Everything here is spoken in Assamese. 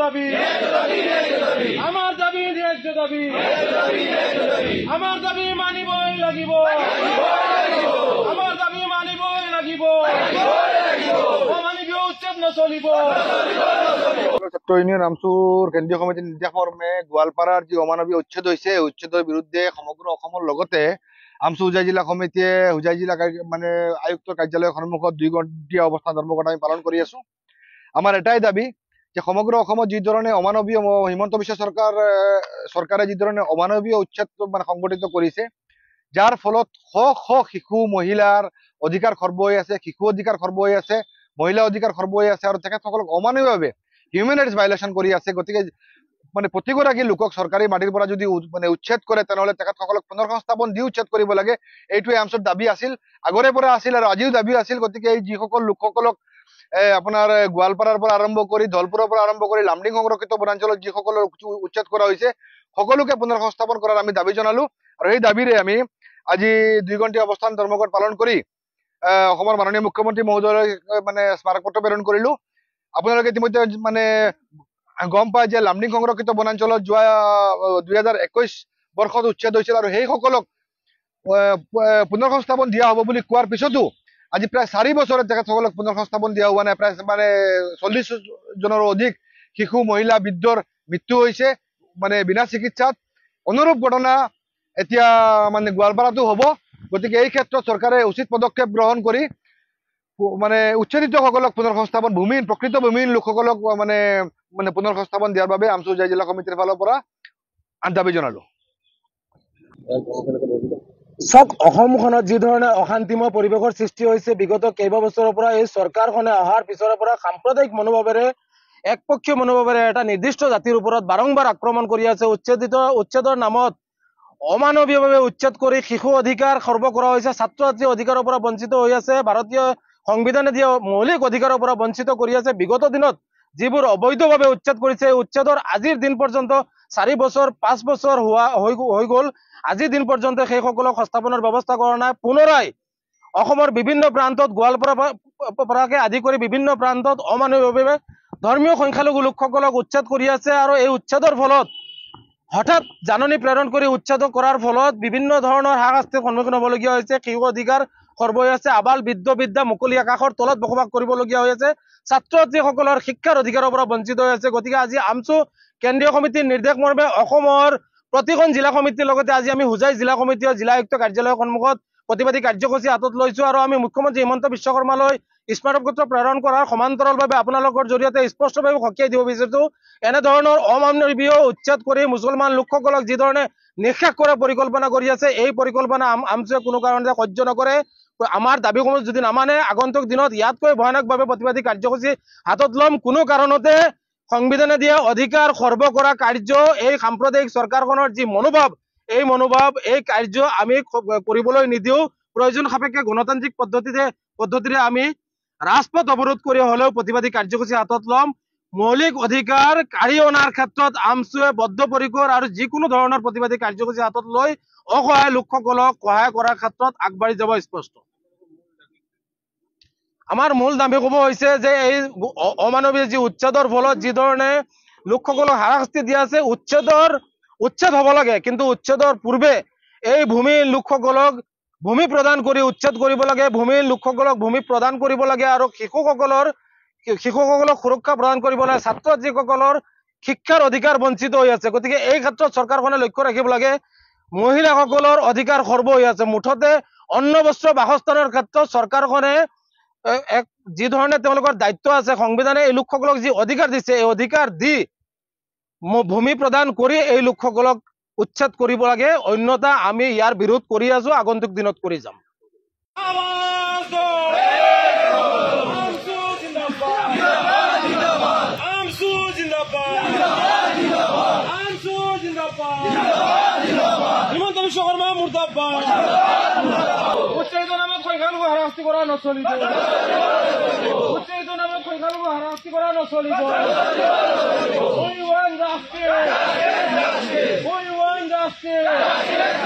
দাবি আমাৰ দাবি ন্যায্য দাবি আমাৰ দাবি মানিবই লাগিব আমাৰ দাবি মানিবই লাগিব অমানৱীয় উচ্ছেদ নচলিব। ছাত্ৰ ইউনিয়ন আমচুৰ কেন্দ্ৰীয় সমিতিৰ নিৰ্দেশ মৰ্মে গোৱালপাৰাৰ যি অমানৱীয় উচ্ছেদ হৈছে উচ্ছেদৰ বিৰুদ্ধে সমগ্ৰ অসমৰ লগতে আমচু হোজাই জিলা সমিতিয়ে হোজাই জিলা মানে আয়ুক্তৰ কাৰ্যালয়ৰ সন্মুখত 2 ঘণ্টীয়া অৱস্থান ধৰ্মঘট আমি পালন কৰি আছো। আমাৰ এটাই দাবী যে সমগ্ৰ অসমত যি ধৰণে অমানৱীয় হিমন্ত বিশ্ব চৰকাৰে যি ধৰণে অমানৱীয় উচ্ছেদ মানে সংগঠিত কৰিছে, যাৰ ফলত শ শ শিশু মহিলাৰ অধিকাৰ খৰ্ব হৈ আছে, শিশু অধিকাৰ খৰ্ব হৈ আছে, মহিলা অধিকাৰ খৰ্ব হৈ আছে আৰু তেখেতসকলক অমানৱীয়ভাৱে হিউমেন ৰাইটছ ভাইলেশ্যন কৰি আছে। গতিকে মানে প্ৰতিগৰাকী লোকক চৰকাৰী মাটিৰ পৰা যদি মানে উচ্ছেদ কৰে তেনেহ'লে তেখেতসকলক পুনৰ সংস্থাপন দি উচ্ছেদ কৰিব লাগে। এইটোৱে আমচুৰ দাবী আছিল, আগৰে পৰা আছিল আৰু আজিও দাবী আছিল। গতিকে এই যিসকল লোকসকলক আপোনাৰ গোৱালপাৰাৰ পৰা আৰম্ভ কৰি ধলপুৰৰ পৰা আৰম্ভ কৰি লামডিং সংৰক্ষিত বনাঞ্চলত যিসকলৰ উচ্ছেদ কৰা হৈছে সকলোকে পুনৰ সংস্থাপন কৰাৰ আমি দাবী জনালো। আৰু এই দাবীৰে আমি আজি 2 ঘণ্টীয়া অৱস্থান ধৰ্মঘট পালন কৰি অসমৰ মাননীয় মুখ্যমন্ত্ৰী মহোদয়লৈ মানে স্মাৰক পত্ৰ প্ৰেৰণ কৰিলো। আপোনালোকে ইতিমধ্যে মানে গম পায় যে লামডিং সংৰক্ষিত বনাঞ্চলত যোৱা 2021 বৰ্ষত উচ্ছেদ হৈছিল আৰু সেইসকলক পুনৰ সংস্থাপন দিয়া হ'ব বুলি কোৱাৰ পিছতো আজি প্ৰায় 4 বছৰত তেখেতসকলক পুনৰ সংস্থাপন দিয়া হোৱা নাই। প্ৰায় মানে 40 জনৰো অধিক শিশু মহিলা বৃদ্ধৰ মৃত্যু হৈছে মানে বিনা চিকিৎসাত। অনুৰূপ ঘটনা এতিয়া মানে গোৱালপাৰাতো হ'ব। গতিকে এই ক্ষেত্ৰত চৰকাৰে উচিত পদক্ষেপ গ্ৰহণ কৰি মানে উচ্ছেদিতসকলক পুনৰ সংস্থাপন প্ৰকৃত ভূমিহীন লোকসকলক মানে পুনৰ সংস্থাপন দিয়াৰ বাবে আমচু হোজাই জিলা সমিতিৰ ফালৰ পৰা দাবী জনালো। চাওক, অসমখনত যি ধৰণে অশান্তিময় পৰিৱেশৰ সৃষ্টি হৈছে বিগত কেইবা বছৰৰ পৰা এই চৰকাৰখনে অহাৰ পিছৰে পৰা সাম্প্ৰদায়িক মনোভাৱেৰে একপক্ষীয় মনোভাৱেৰে এটা নিৰ্দিষ্ট জাতিৰ ওপৰত বাৰম্বাৰ আক্ৰমণ কৰি আছে। উচ্ছেদৰ নামত অমানৱীয়ভাৱে উচ্ছেদ কৰি শিশু অধিকাৰ খৰ্ব কৰা হৈছে, ছাত্ৰ ছাত্ৰী অধিকাৰৰ পৰা বঞ্চিত হৈ আছে, ভাৰতীয় সংবিধানে দিয়া মৌলিক অধিকাৰৰ পৰা বঞ্চিত কৰি আছে। বিগত দিনত যিবোৰ অবৈধভাৱে উচ্ছেদ কৰিছে, উচ্ছেদৰ আজিৰ দিন পৰ্যন্ত 4 বছৰ 5 বছৰ হৈ গ'ল, আজিৰ দিন পৰ্যন্ত সেইসকলক সংস্থাপনৰ ব্যৱস্থা কৰা নাই। পুনৰাই অসমৰ বিভিন্ন প্ৰান্তত গোৱালপাৰাৰ পৰাকে আদি কৰি বিভিন্ন প্ৰান্তত অমানৱীয়ভাৱে ধৰ্মীয় সংখ্যালঘু লোকসকলক উচ্ছেদ কৰি আছে। আৰু এই উচ্ছেদৰ ফলত হঠাৎ জাননী প্ৰেৰণ কৰি উচ্ছেদ কৰাৰ ফলত বিভিন্ন ধৰণৰ হাৰাশাস্তিৰ সন্মুখীন হ'বলগীয়া হৈছে। শিশু অধিকাৰ খৰ্ব হৈ আছে, আবাল বৃদ্ধ বিদ্যা মুকলি আকাশৰ তলত বসবাস কৰিবলগীয়া হৈ আছে, ছাত্ৰ ছাত্ৰীসকলৰ শিক্ষাৰ অধিকাৰৰ পৰা বঞ্চিত হৈ আছে। গতিকে আজি আমচু কেন্দ্ৰীয় সমিতিৰ নিৰ্দেশ মৰ্মে অসমৰ প্ৰতিখন জিলা সমিতিৰ লগতে আজি আমি হোজাই জিলা সমিতিৰ জিলা আয়ুক্ত কাৰ্যালয়ৰ সন্মুখত প্ৰতিবাদী কাৰ্যসূচী হাতত লৈছো। আৰু আমি মুখ্যমন্ত্ৰী হিমন্ত বিশ্ব শৰ্মালৈ স্মাৰক পত্ৰ প্ৰেৰণ কৰাৰ সমান্তৰালভাৱে আপোনালোকৰ জৰিয়তে স্পষ্টভাৱে সকীয়াই দিব বিচাৰিছো, এনেধৰণৰ অমানৱীয় উচ্ছেদ কৰি মুছলমান লোকসকলক যি ধৰণে নিঃশেষ কৰাৰ পৰিকল্পনা কৰি আছে, এই পৰিকল্পনা আমচুৱে কোনো কাৰণতে সহ্য নকৰে। আমাৰ দাবীসমূহ যদি নামানে আগন্তুক দিনত ইয়াতকৈ ভয়ানকভাৱে প্ৰতিবাদী কাৰ্যসূচী হাতত ল'ম। কোনো কাৰণতে সংবিধানে দিয়া অধিকাৰ খৰ্ব কৰা কাৰ্য, এই সাম্প্ৰদায়িক চৰকাৰখনৰ যি মনোভাৱ, এই কাৰ্য আমি কৰিবলৈ নিদিওঁ। প্ৰয়োজন সাপেক্ষে গণতান্ত্ৰিক পদ্ধতিৰে আমি ৰাজপথ অৱৰোধ কৰি হলেও প্ৰতিবাদী কাৰ্যসূচী হাতত ল'ম। মৌলিক অধিকাৰ কাঢ়ি অনাৰ ক্ষেত্ৰত আমচুৱে বদ্ধপৰিকৰ আৰু যিকোনো ধৰণৰ প্ৰতিবাদী কাৰ্যসূচী হাতত লৈ অসহায় লোকসকলক সহায় কৰাৰ ক্ষেত্ৰত আগবাঢ়ি যাব স্পষ্ট। আমাৰ মূল দাবীসমূহ হৈছে যে এই অমানৱীয় যি উচ্ছেদৰ ফলত যি ধৰণে লোকসকলক হাৰাশাস্তি দিয়া আছে, উচ্ছেদ হ'ব লাগে, কিন্তু উচ্ছেদৰ পূৰ্বে এই ভূমিৰ লোকসকলক ভূমি প্ৰদান কৰি উচ্ছেদ কৰিব লাগে, ভূমিৰ লোকসকলক ভূমি প্ৰদান কৰিব লাগে আৰু শিশুসকলক সুৰক্ষা প্ৰদান কৰিব লাগে। ছাত্ৰ ছাত্ৰীসকলৰ শিক্ষাৰ অধিকাৰ বঞ্চিত হৈ আছে। গতিকে এই ক্ষেত্ৰত চৰকাৰখনে লক্ষ্য ৰাখিব লাগে। মহিলাসকলৰ অধিকাৰ খৰ্ব হৈ আছে। মুঠতে অন্ন বস্ত্ৰ বাসস্থানৰ ক্ষেত্ৰত চৰকাৰখনে যি ধৰণে তেওঁলোকৰ দায়িত্ব আছে, সংবিধানে এই লোকসকলক যি অধিকাৰ দিছে, এই অধিকাৰ দি ভূমি প্ৰদান কৰি এই লোকসকলক উচ্ছেদ কৰিব লাগে। অন্যথা আমি ইয়াৰ বিৰোধ কৰি আছো, আগন্তুক দিনত কৰি যাম। হিমন্ত বিশ্ব শৰ্মা মুৰ্দাবাদ। উচ্ছেদৰ নামত সংখ্যালঘু হাৰাশাস্তি কৰা নচলিব। উচ্ছেদৰ নামত সংখ্যালঘু হাৰাশাস্তি কৰা নচলিব। We want justice. We want justice.